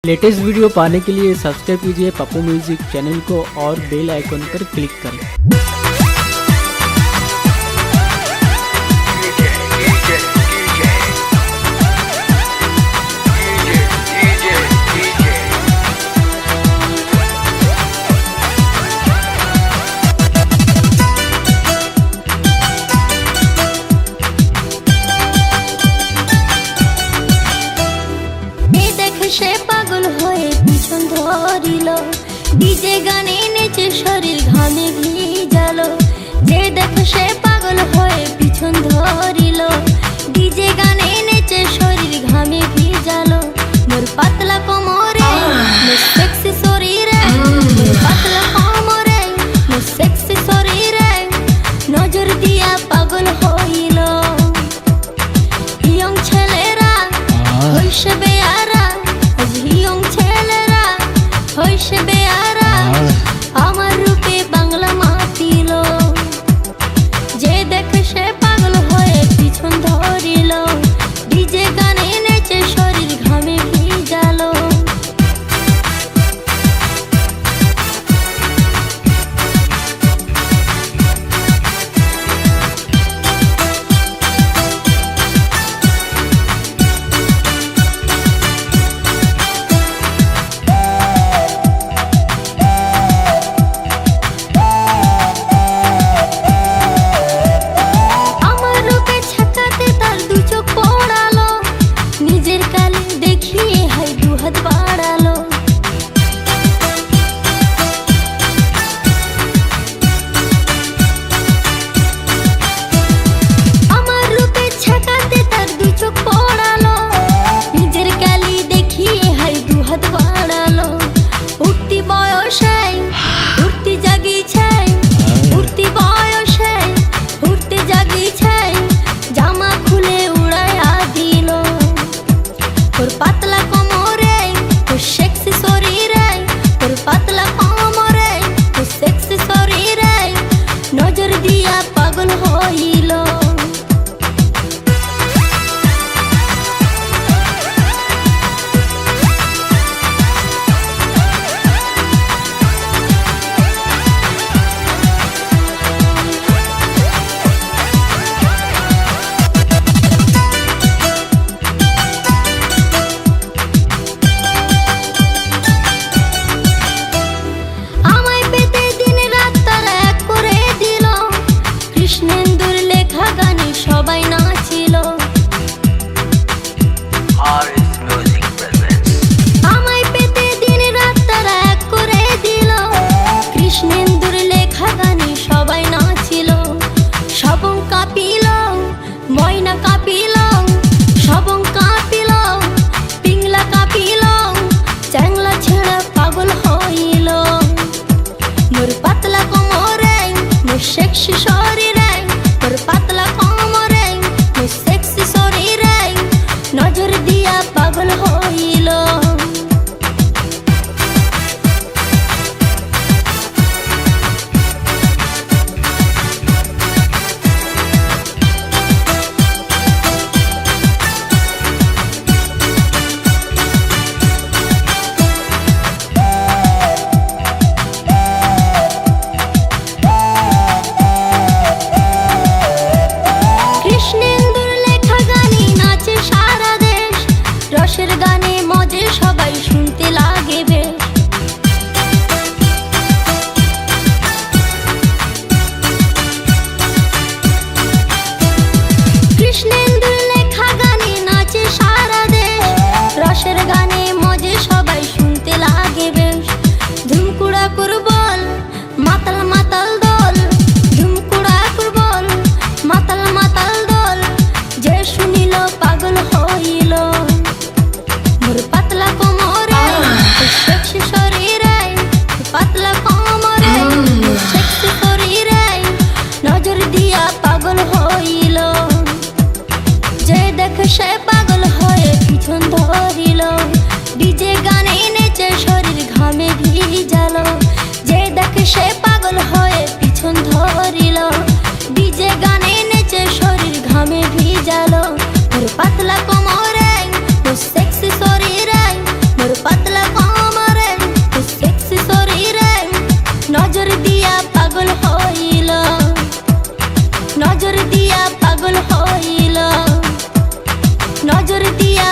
Latest video पाने के लिए सब्सक्राइब कीजिए पप्पू म्यूजिक चैनल को और बेल आइकन पर क्लिक करें। সে পাগল হয়ে পিছন ধরিল, ডিজে গানে নেচে শরীর ঘামে ভিজালো। যে দেখো সে পাগল হয়ে পিছন ধরিল, ডিজে গানে নেচে শরীর ঘামে ভিজালো। মোর পাতলা কোমরে মোর সেক্সি শরীরে, মোর পাতলা কোমরে মোর সেক্সি শরীরে নজর দিয়া পাগল হইল। ইয়ং ছেলেরা হইছে বেয়ারা, ইয়ং ছেলেরা হইছে বেয়ারা, আমার রূপে বাংলা মাতিল। যে দেখে সে পাগল হয়ে পিছন ধরিল, ডিজে গানে নেচে শরীর ঘামে ভিজালো। পাতলা কোমরে তোর সেক্সি শরীরে, তোর পাতলা কোমরে তোর সেক্সি শরীরে নজর দিয়া পাগল হইল। সবাই নাচিল, আমায় পেতে দিন রাত তারা এক করে দিল। কৃষ্ণেন্দুর লেখা গানে সবাই নাচিল, সবং কাঁপিল, ময়না কাঁপিল, সবং কাঁপিল, পিংলা কাঁপিল, চ্যাংলা ছেড়ে পাগল হইল। মোর পাতলা কোমরে মোর সেক্সি শরীরে, মোর পাতলা নজর দিয়া পাগল হইল। রসের গানে মজে সবাই শুনতে লাগে বেশ। কৃষ্ণেন্দুর লেখা গানে নাচে সারা দেশ, রসের গানে মজে সবাই শুনতে লাগে বেশ। ধুমকুড়া কুরবল মাতাল মাতাল দল, ধুমকুড়া কুরবল মাতাল মাতাল দল, যে শুনিল পাগল হইল। মোর পাতলা কোমরে তোর সেক্সি শরীরে, পাতলা কোমরে তোর সেক্সি শরীরে নজর দিয়া পাগল হইল। যে দেখে সে পাগল হয়ে পিছন ধরিল, ডিজে গানে নেচে শরীর ঘামে ভিজালো। যে দেখে সে পাগল হয়ে পিছন ধরিল, ডিজে গানে নেচে শরীর ঘামে ভিজালো। মোর পাতলা কোমরে তোর সেক্সি শরীরে, মোর পাতলা নজর দিয়া পাগল হইল, নজর দিয়া